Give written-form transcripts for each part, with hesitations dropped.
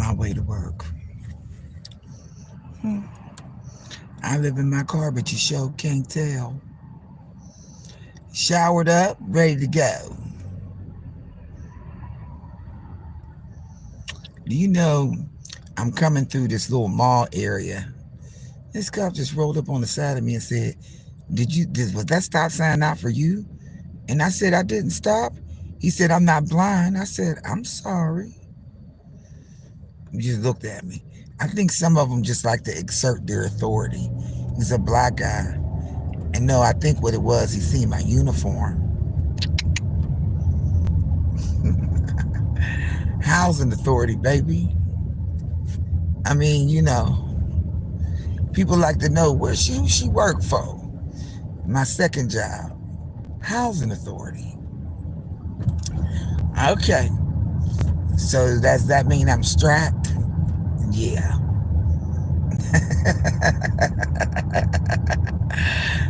on my way to work. I live in my car, but you sure can't tell. Showered up, ready to go. Do you know I'm coming through this little mall area? This cop just rolled up on the side of me and said, was that stop sign not for you? And I said, I didn't stop. He said, I'm not blind. I said, I'm sorry. He just looked at me. I think some of them just like to exert their authority. He's a black guy. And no, I think what it was, he seen my uniform. Housing authority, baby. I mean, people like to know who she worked for. My second job, housing authority. Okay. So does that mean I'm strapped? Yeah.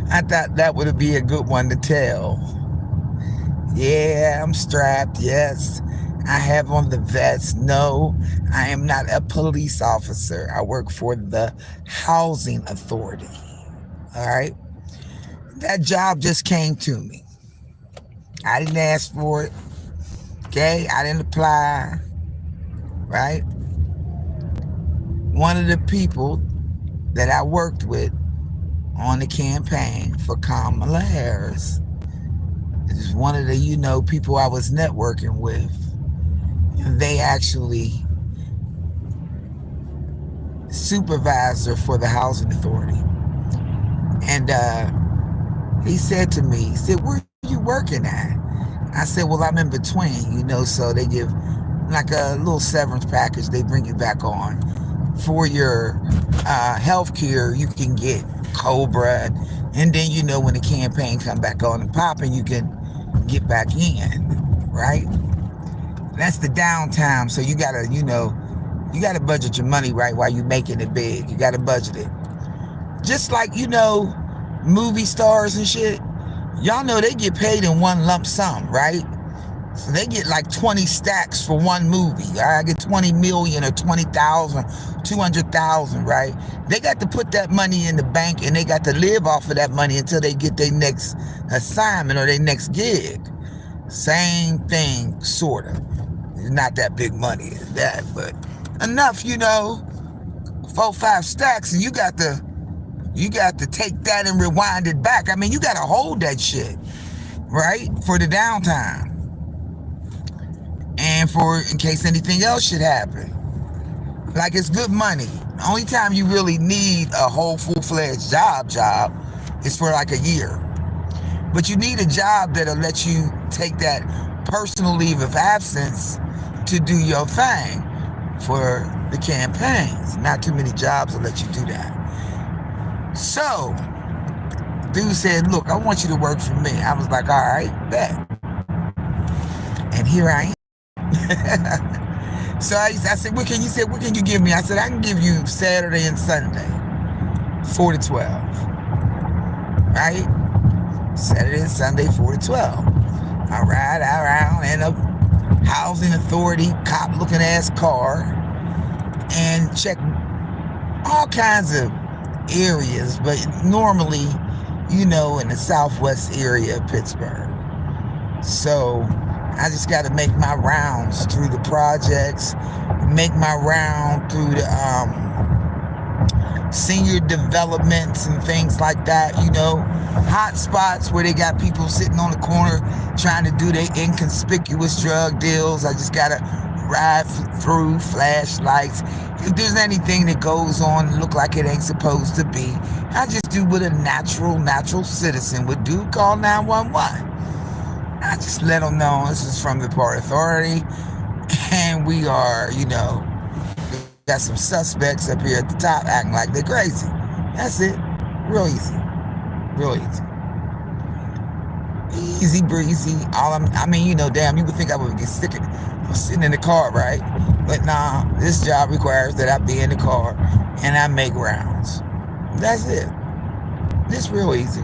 I thought that would be a good one to tell. Yeah, I'm strapped. Yes. I have on the vest. No, I am not a police officer. I work for the housing authority. All right. That job just came to me. I didn't ask for it. Okay. I didn't apply. Right. One of the people that I worked with on the campaign for Kamala Harris is one of the, people I was networking with. They actually supervisor for the housing authority. And he said to me, where are you working at? I said, well, I'm in between, so they give like a little severance package. They bring you back on. For your health care, you can get Cobra. And then, when the campaign come back on and popping, you can get back in, right? That's the downtime. So you gotta budget your money right while you're making it big. You gotta budget it. Just like, movie stars and shit. Y'all know they get paid in one lump sum, right? So they get like 20 stacks for one movie. I get 20 million or 20,000, 200,000, right? They got to put that money in the bank and they got to live off of that money until they get their next assignment or their next gig. Same thing, sort of. Not that big money as that, but enough, 4-5 stacks, and you got to take that and rewind it back. I mean, you got to hold that shit, right? For the downtime. And in case anything else should happen. Like, it's good money. The only time you really need a whole full-fledged job is for like a year. But you need a job that'll let you take that personal leave of absence to do your thing for the campaigns. Not too many jobs will let you do that. So, dude said, look, I want you to work for me. I was like, all right, bet. And here I am. So I said, what can you give me? I said, I can give you Saturday and Sunday, 4 to 12. Right? Saturday and Sunday, 4 to 12. I ride around in a housing authority cop looking ass car and check all kinds of areas, but normally, in the southwest area of Pittsburgh. So I just got to make my rounds through the projects, make my round through the senior developments and things like that, hot spots where they got people sitting on the corner trying to do their inconspicuous drug deals. I just got to ride through flashlights. If there's anything that goes on and look like it ain't supposed to be, I just do what a natural citizen would do, call 911. I just let them know this is from the Port Authority, and we are, got some suspects up here at the top acting like they're crazy. That's it. Real easy. Real easy. Easy breezy. Damn, you would think I would get sick of it. I'm sitting in the car, right? But nah, this job requires that I be in the car and I make rounds. That's it. It's real easy.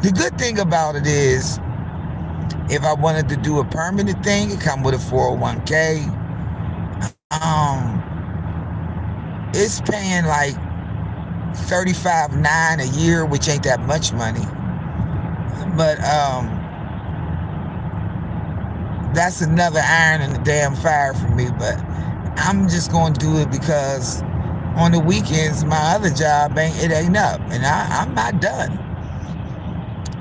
The good thing about it is, if I wanted to do a permanent thing, it come with a 401k. it's paying like 35.9 a year, which ain't that much money. But that's another iron in the damn fire for me. But I'm just gonna do it because on the weekends my other job ain't up, and I'm not done.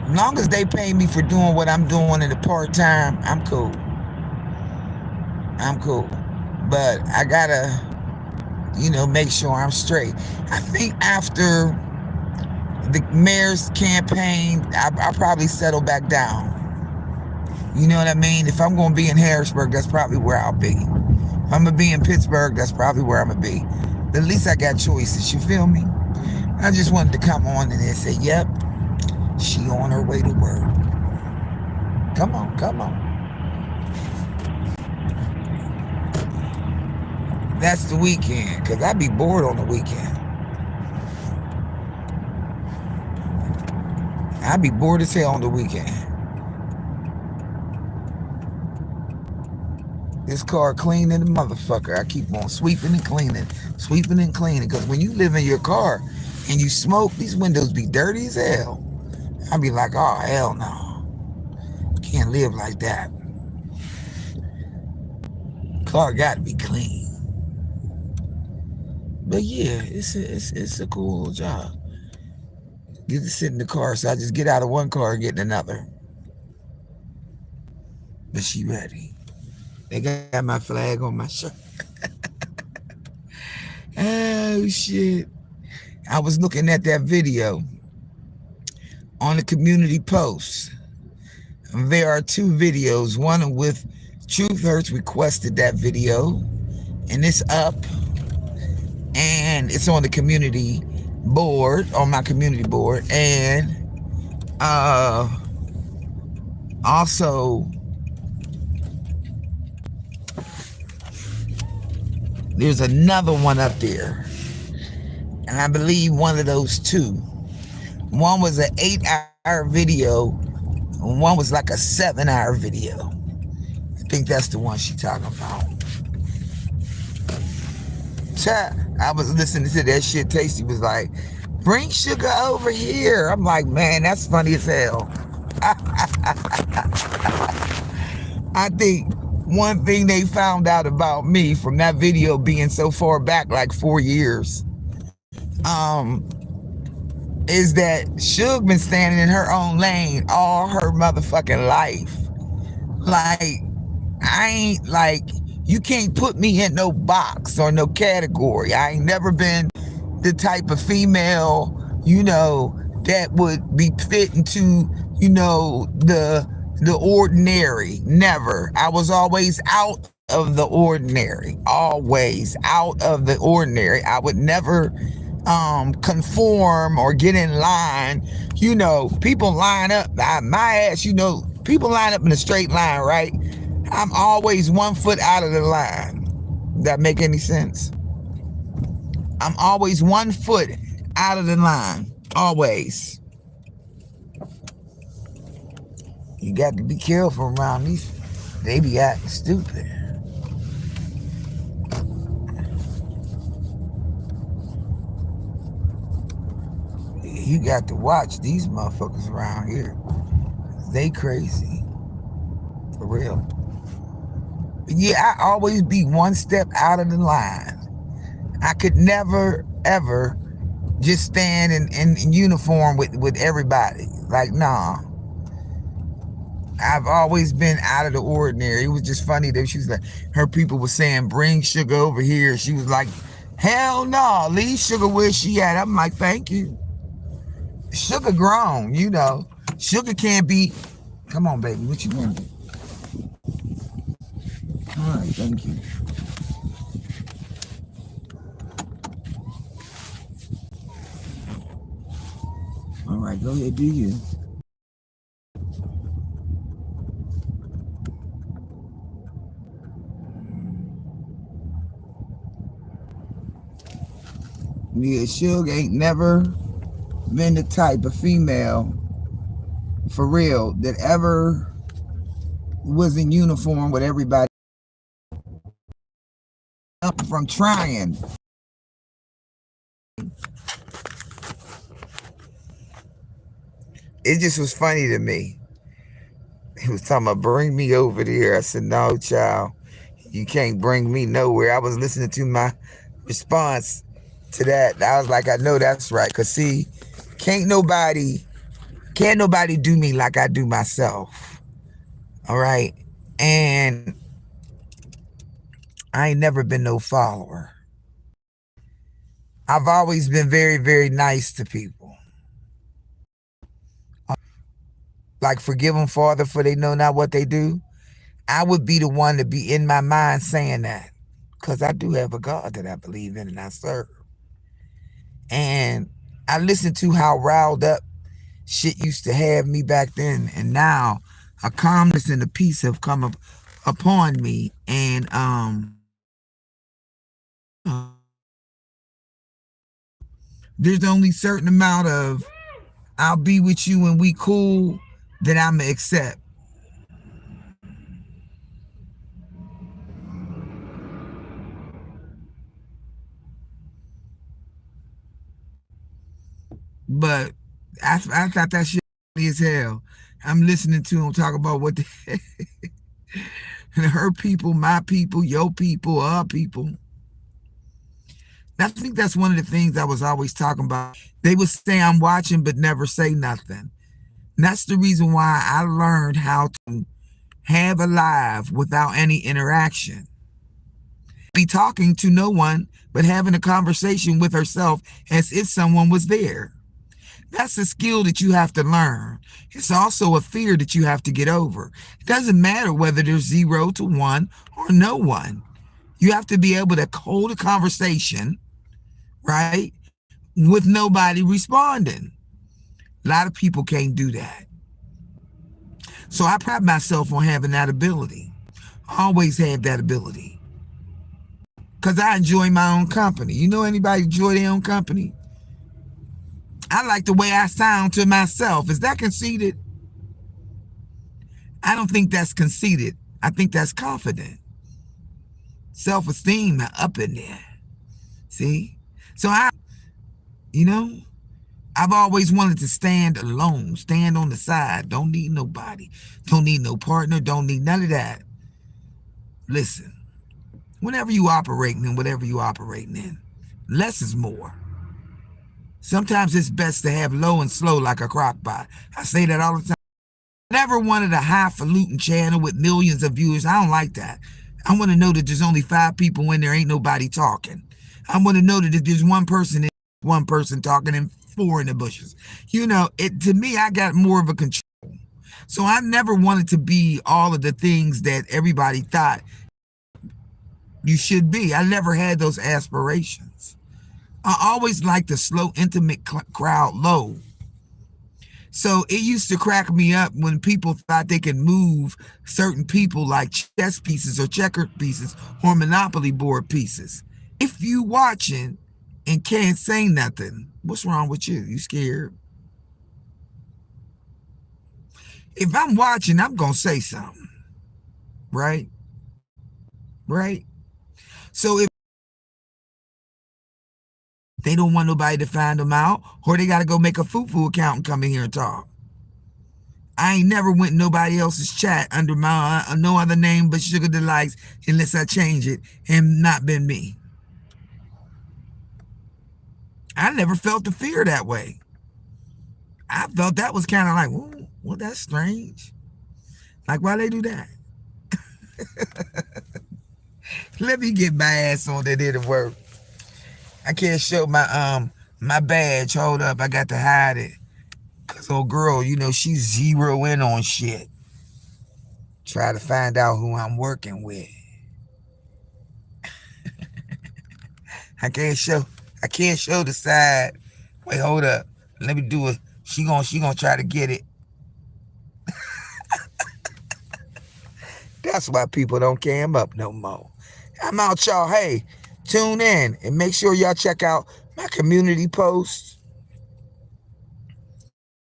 As long as they pay me for doing what I'm doing in the part time, I'm cool. I'm cool. But I gotta, make sure I'm straight. I think after the mayor's campaign, I'll probably settle back down. You know what I mean? If I'm going to be in Harrisburg, that's probably where I'll be. If I'm going to be in Pittsburgh, that's probably where I'm going to be. But at least I got choices, you feel me? I just wanted to come on and say, yep, she on her way to work. Come on, come on. That's the weekend, because I be bored on the weekend. I be bored as hell on the weekend. This car clean in the motherfucker. I keep on sweeping and cleaning. Because when you live in your car and you smoke, these windows be dirty as hell. I be like, oh, hell no. Can't live like that. Car got to be clean. But yeah, it's a cool little job. Get to sit in the car, so I just get out of one car and get in another. But she ready. They got my flag on my shirt. Oh shit. I was looking at that video on the community post. There are two videos. One with Truth Hurts requested that video, and it's up. And it's on the community board, on my community board. And also there's another one up there. And I believe one of those two. One was an 8-hour video, and one was like a 7-hour video. I think that's the one she's talking about. I was listening to that shit. Tasty was like, bring Sugar over here. I'm like, man, that's funny as hell. I think one thing they found out about me from that video being so far back, like 4 years, is that Suge been standing in her own lane all her motherfucking life. Like, I ain't like, you can't put me in no box or no category. I ain't never been the type of female, that would be fit into, the ordinary. Never. I was always out of the ordinary. Always out of the ordinary. I would never conform or get in line. People line up. My ass, people line up in a straight line, right? I'm always 1 foot out of the line. Does that make any sense? I'm always 1 foot out of the line. Always. You got to be careful around these. They be acting stupid. You got to watch these motherfuckers around here. They crazy. For real. Yeah, I always be 1 step out of the line. I could never, ever just stand in uniform with everybody. Like, nah. I've always been out of the ordinary. It was just funny that she was like, her people were saying, bring Sugar over here. She was like, hell no, leave Sugar where she at. I'm like, thank you. Sugar grown, Sugar can't be, come on, baby, what you want to do? All right, thank you. All right, go ahead, do you. Yeah, Suge ain't never been the type of female, for real, that ever was in uniform with everybody. From trying It just was funny to me. He was talking about bring me over there. I said, no, child, you can't bring me nowhere. I was listening to my response to that. I was like, I know that's right. Cause see, can't nobody can't nobody do me like I do myself. All right. And I ain't never been no follower. I've always been very, very nice to people. Like forgive them, Father, for they know not what they do. I would be the one to be in my mind saying that. Because I do have a God that I believe in and I serve. And I listen to how riled up shit used to have me back then. And now a calmness and a peace have come upon me. And there's only certain amount of I'll be with you and we cool that I'ma accept. But I thought that shit funny as hell. I'm listening to him talk about what the her people, my people, your people, our people. I think that's one of the things I was always talking about. They would say I'm watching but never say nothing. And that's the reason why I learned how to have a live without any interaction. Be talking to no one, but having a conversation with herself as if someone was there. That's a skill that you have to learn. It's also a fear that you have to get over. It doesn't matter whether there's 0 to 1 or no one. You have to be able to hold a conversation, right, with nobody responding. A lot of people can't do that. So I pride myself on having that ability. I always have that ability. Because I enjoy my own company. You know anybody enjoy their own company? I like the way I sound to myself. Is that conceited? I don't think that's conceited. I think that's confident. Self-esteem up in there. See? So you know, I've always wanted to stand alone, stand on the side. Don't need nobody. Don't need no partner. Don't need none of that. Listen, whenever you operating in whatever you operating in, less is more. Sometimes it's best to have low and slow like a crock pot. I say that all the time. Never wanted a highfalutin channel with millions of viewers. I don't like that. I want to know that there's only 5 people when there ain't nobody talking. I want to know that if there's one person talking and 4 in the bushes. You know, it to me, I got more of a control. So I never wanted to be all of the things that everybody thought you should be. I never had those aspirations. I always liked the slow, intimate crowd low. So it used to crack me up when people thought they could move certain people like chess pieces or checker pieces or Monopoly board pieces. If you watching and can't say nothing, what's wrong with you? You scared? If I'm watching, I'm going to say something. Right? Right? So if they don't want nobody to find them out, or they got to go make a foo-foo account and come in here and talk. I ain't never went in nobody else's chat under my no other name but SUGAH Delights unless I change it and not been me. I never felt the fear that way. I felt that was kind of like, well, that's strange. Like, why they do that? Let me get my ass on that it'll work. I can't show my badge. Hold up, I got to hide it. Cause old girl, you know, she's 0 in on shit. Try to find out who I'm working with. I can't show the side. Wait, hold up. Let me do it. She gonna try to get it. That's why people don't cam up no more. I'm out, y'all. Hey, tune in and make sure y'all check out my community posts.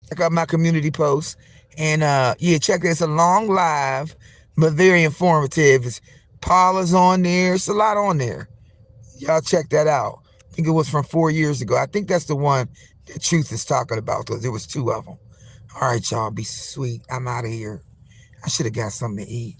Check out my community posts. And yeah, check it. It's a long live, but very informative. It's Paula's on there. It's a lot on there. Y'all check that out. it was from 4 years ago. I think that's the one that Truth is talking about because there was two of them. All right, y'all, be sweet. I'm out of here. I should have got something to eat.